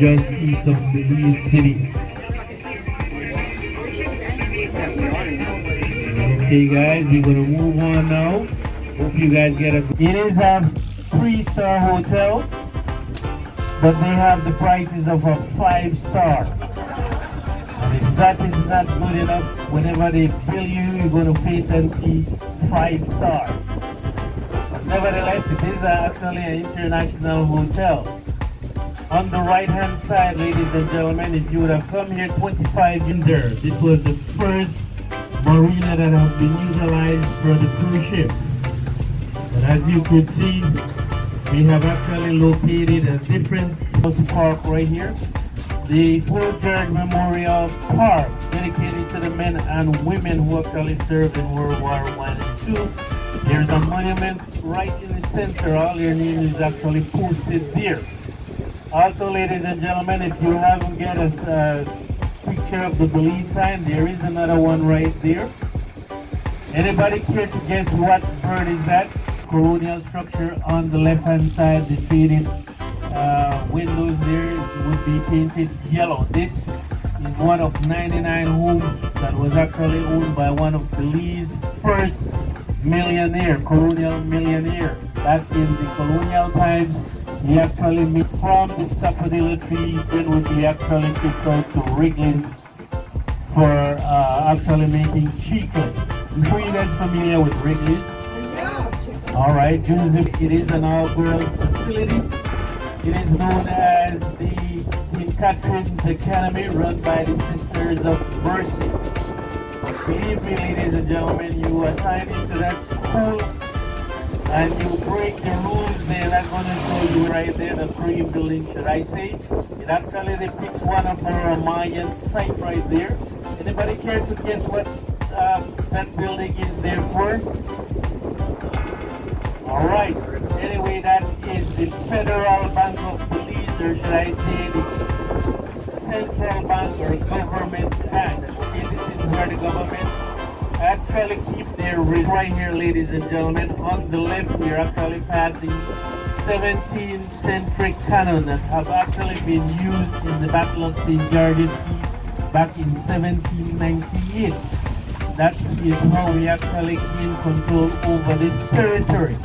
just east of Belize City. Okay guys, we're gonna move on now. Hope you guys get it. It is a 3-star hotel, but they have the prices of a 5-star. And if that is not good enough, whenever they bill you, you're gonna pay 5-star. But nevertheless, it is actually an international hotel. On the right hand side, ladies and gentlemen, if you would have come here 25 in there, this was the first marina that has been utilized for the cruise ship. But as you could see, we have actually located a different park right here. The Fort George Memorial Park, dedicated to the men and women who actually served in World War I and II. There's a monument right in the center. All your name is actually posted there. Also, ladies and gentlemen, if you haven't got a picture of the Belize sign, there is another one right there. Anybody care to guess what bird is that? Colonial structure on the left hand side, the faded windows there would be painted yellow. This is one of 99 homes that was actually owned by one of Belize's first millionaire, colonial millionaire. Back in the colonial times, he actually made from the sapodilla tree, then would be actually shipped out to Wrigley's for actually making chicle. I'm sure you guys familiar with Wrigley's. Alright, Joseph, it is an all-girls facility. It is known as the St. Catherine's Academy, run by the Sisters of Mercy. Believe me, ladies and gentlemen, you assign into that school and you break the rules, they're not going to show you right there, the cream building, should I say. It actually depicts one of the Mayan site right there. Anybody care to guess what that building is there for? Alright, anyway, that is the Federal Bank of Belize, or should I say the Central Bank or Government Bank. Okay, this is where the government actually keep their risk. Right here, ladies and gentlemen, on the left, we're actually passing 17th century cannon that have actually been used in the Battle of St. George's Cape back in 1798. That is how we actually gained control over this territory.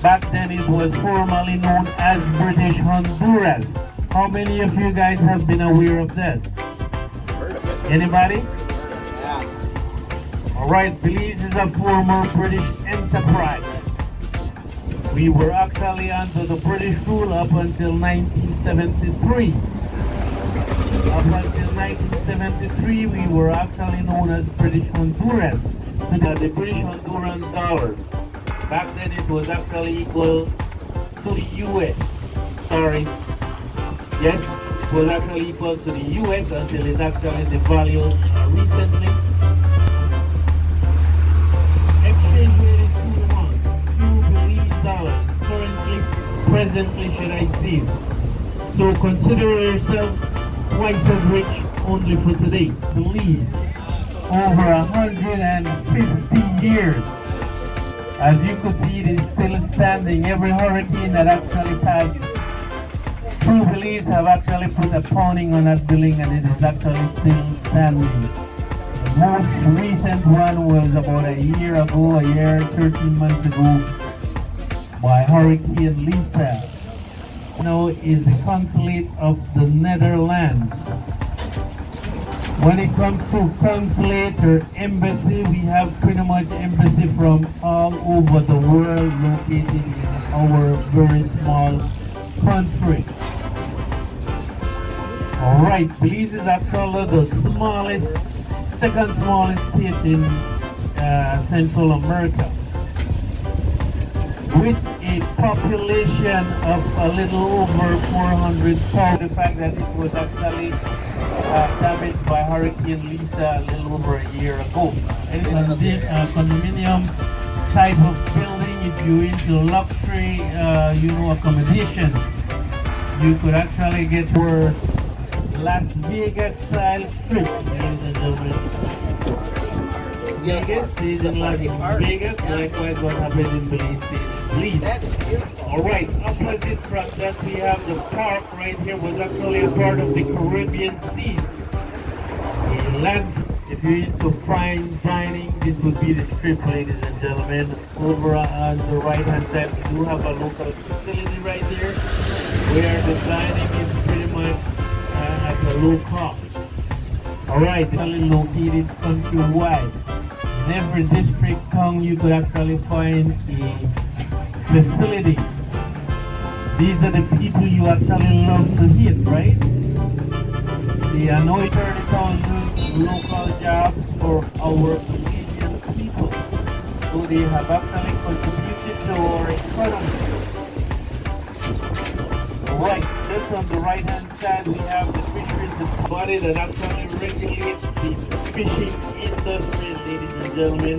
Back then it was formerly known as British Honduras. How many of you guys have been aware of that? Anybody? Yeah. Alright, Belize is a former British enterprise. We were actually under the British rule up until 1973. Up until 1973, we were actually known as British Honduras. So the British Honduran dollar. Back then it was actually equal to the US. Sorry. Yes, it was actually equal to the US until it actually devalued recently. Exchange rate is 2 Belize dollars. Presently, should I say. So consider yourself twice as rich only for today. Belize, over 150 years. As you could see, it is still standing. Every hurricane that actually passed through Belize have actually put a pounding on that building, and it is actually still standing. The most recent one was about a year ago, 13 months ago, by Hurricane Lisa. Now is the consulate of the Netherlands. When it comes to consulate or embassy, we have pretty much embassy from all over the world located in our very small country. Alright, Belize is actually the smallest, second smallest state in Central America, with a population of a little over 400,000. The fact that it was actually damaged by Hurricane Lisa a little over a year ago. It is a condominium type of building. If you're into luxury, accommodation, you could actually get for Las Vegas style strip, ladies and gentlemen. Vegas stays in Las Vegas. Likewise, what happened in Belize stays in Belize. Alright, opposite from that we have the park right here was actually a part of the Caribbean Sea. Land, if you're into fine dining, this would be the strip, ladies and gentlemen. Over on the right hand side, we do have a local facility right there where the dining is pretty much at a low cost. Alright, actually located countrywide. In every district town you could actually find a facility. These are the people you actually love to hit, right? They annoy 30,000 local jobs for our Canadian people. So they have actually contributed to our economy. Alright, just on the right hand side we have the fisheries, the body that actually regulates the fishing industry, ladies and gentlemen.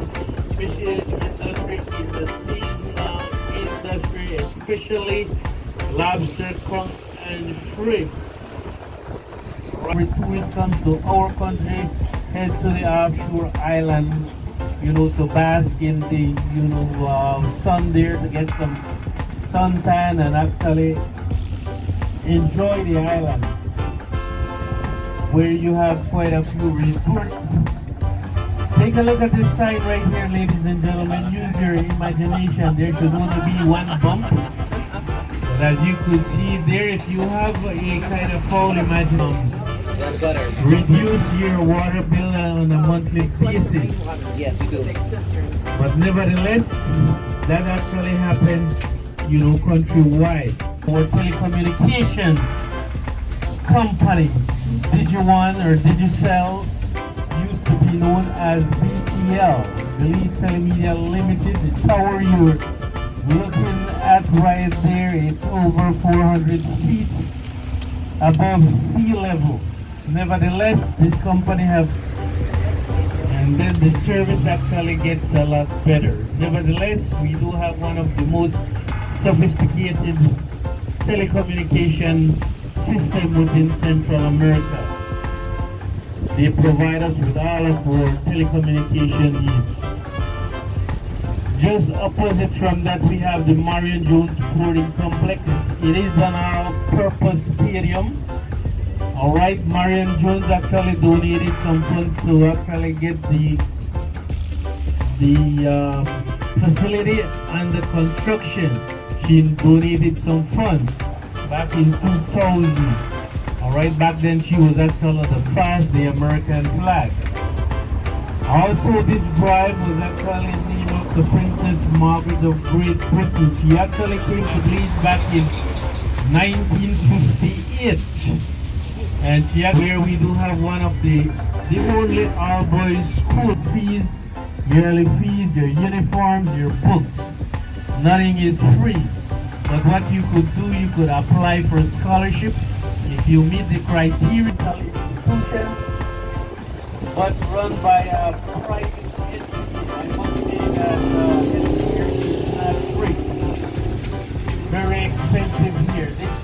Fishing industry is a seasonal industry, especially lobster, conch, and shrimp. Every tourist comes to our country, head to the offshore island, to bask in the, sun there, to get some suntan and actually enjoy the island, where you have quite a few resorts. Take a look at this sign right here, ladies and gentlemen. Use your imagination. There should only be one bump. But as you could see there, if you have a kind of foul imagination, reduce your water bill on a monthly basis. Yes, we do. But nevertheless, that actually happened, countrywide. Our telecommunications company, Digi1 or Digicel, used to be known as BTL, Belize Telemedia Limited. The tower you're looking at right there is over 400 feet above sea level. Nevertheless, this company and then the service actually gets a lot better. Nevertheless, we do have one of the most sophisticated telecommunication system within Central America. They provide us with all of our telecommunication needs. Just opposite from that, we have the Marion Jones Sporting Complex. It is an all-purpose stadium. Alright, Marion Jones actually donated some funds to actually get the facility under construction. She donated some funds back in 2000. Alright, back then she was actually the first, the American flag. Also, this bride was actually named after Princess Margaret of Great Britain. She actually came to Belize back in 1958. And she where we do have one of the only all-boys school fees, yearly fees, your uniforms, your books. Nothing is free. But what you could do, you could apply for scholarship if you meet the criteria. Institution, but run by a private entity. I must say that healthcare is not free. Very expensive here. This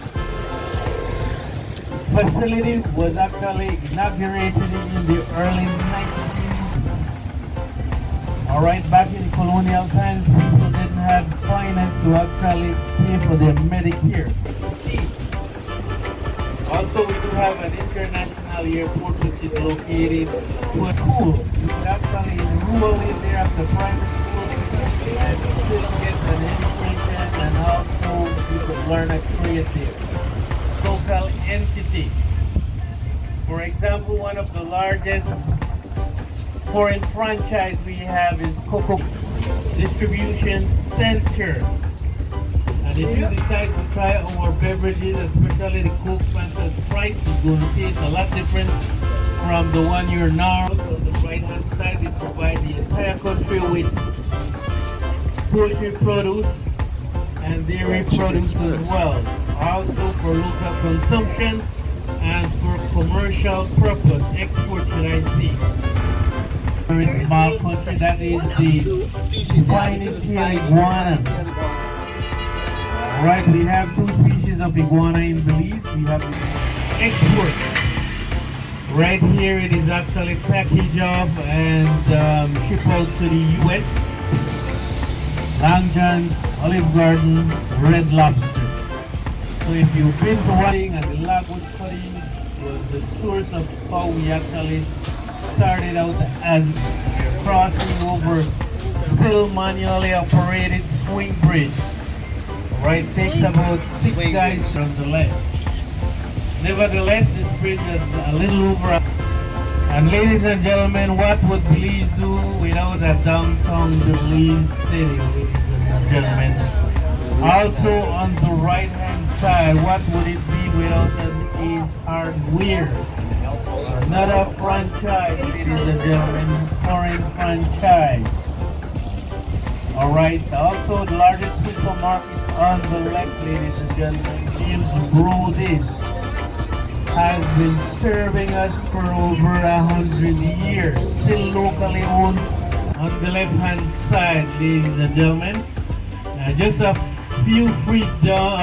facility was actually inaugurated in the early 1900s. Alright, back in colonial times, people didn't have finance to actually pay for their Medicare. Also, we do have an international airport which is located to a school. You could actually enroll in there after primary school and still get an education, and also you could learn a trade there. Local entity. For example, one of the largest foreign franchise we have is Cocoa Distribution Center. And if you decide to try our beverages, especially the Coke, Fanta, Sprite, it's going to taste a lot different from the one you're now. On the right hand side, we provide the entire country with poultry produce and dairy produce as well. Also for local consumption and for commercial purpose, export should I say. Very small country, that is the finest here iguana. Alright, we have two species of iguana in Belize. We have the export Right here it is actually packaged off and shipped out to the US. Long John, Olive Garden, Red Lobster. So if you've been to Wadding and the logwood cutting was the source of how we actually started out as crossing over still manually operated swing bridge. Right, takes about 6 guys from the left. Nevertheless, this bridge is a little over. And ladies and gentlemen, what would Belize do without a downtown Belize city, ladies and gentlemen? Also on the right hand side, what would it be without an Ace Hardware? Another franchise, ladies and gentlemen, foreign franchise. Alright, also the largest supermarket on the left, ladies and gentlemen, James Brody's, has been serving us for over 100 years, still locally owned. On the left hand side, ladies and gentlemen, just a few feet down,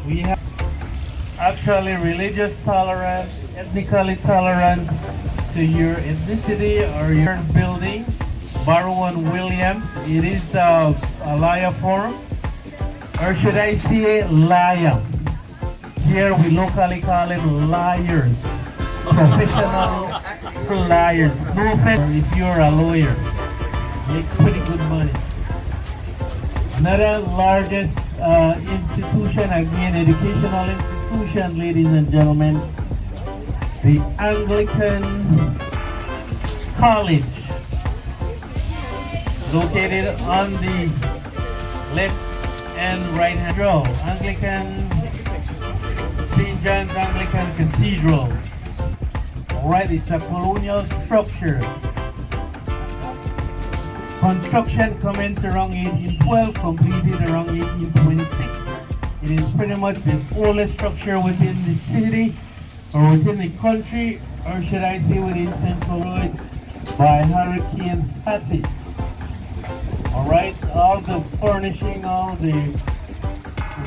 we have actually religious tolerance, ethnically tolerant to your ethnicity or your building. Barrow and Williams, it is a liar forum, or should I say liar? Here we locally call it liars, professional liars. No offense if you're a lawyer, make pretty good money. Another largest institution, again educational institution, ladies and gentlemen, the Anglican College, located on the left and right hand row. Anglican St. John's Anglican Cathedral. Alright, it's a colonial structure. Construction commenced around 1812, completed around 1826. It is pretty much the oldest structure within the city, or within the country, or should I say within Central Road, by Hurricane Hattie. Alright, all the furnishing, all the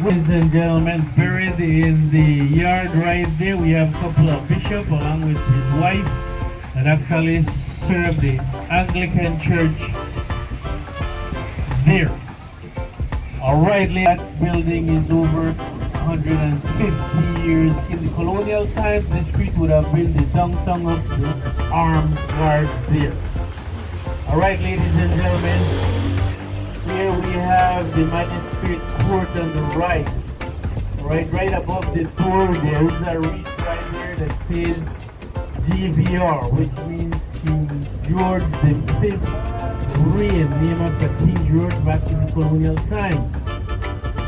ladies and gentlemen, buried in the yard right there, we have a couple of bishops along with his wife that actually serve the Anglican Church there. Alright, that building is over 150 years. In the colonial times, the street would have been the downtown of the armed guard there. Alright, ladies and gentlemen, here we have the magistrate court on the right. Right above the door, there is a wreath right there that says GVR, which means King George V reign, name after King George back in the colonial time.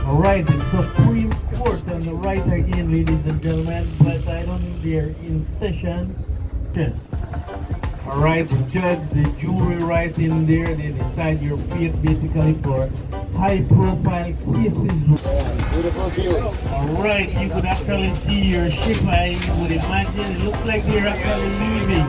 Alright, the Supreme Court on the right again, ladies and gentlemen, but I don't think they're in session. Alright, the judge, the jury right in there, they decide your fate basically for high profile cases. Beautiful view. Alright, you could actually see your ship, I would imagine. It looks like they're actually leaving.